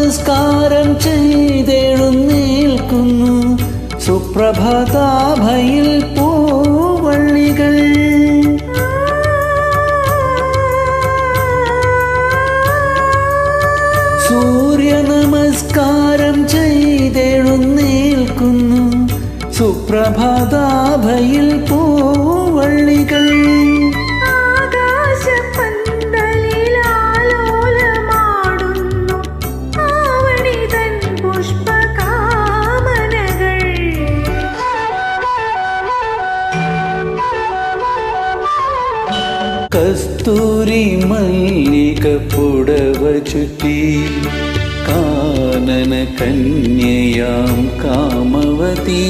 നമസ്കാരം ചെയ്തെഴുന്നേൽക്കുന്നു സുപ്രഭാതാഭയിൽ പൂവള്ളികൾ. സൂര്യ നമസ്കാരം ചെയ്തെഴുന്നേൽക്കുന്നു സുപ്രഭാതാഭയിൽ പൂവള്ളികൾ. കസ്തൂരി മല്ലിക പുടവ ചുറ്റി കാനന കന്യയാം കാമവതി.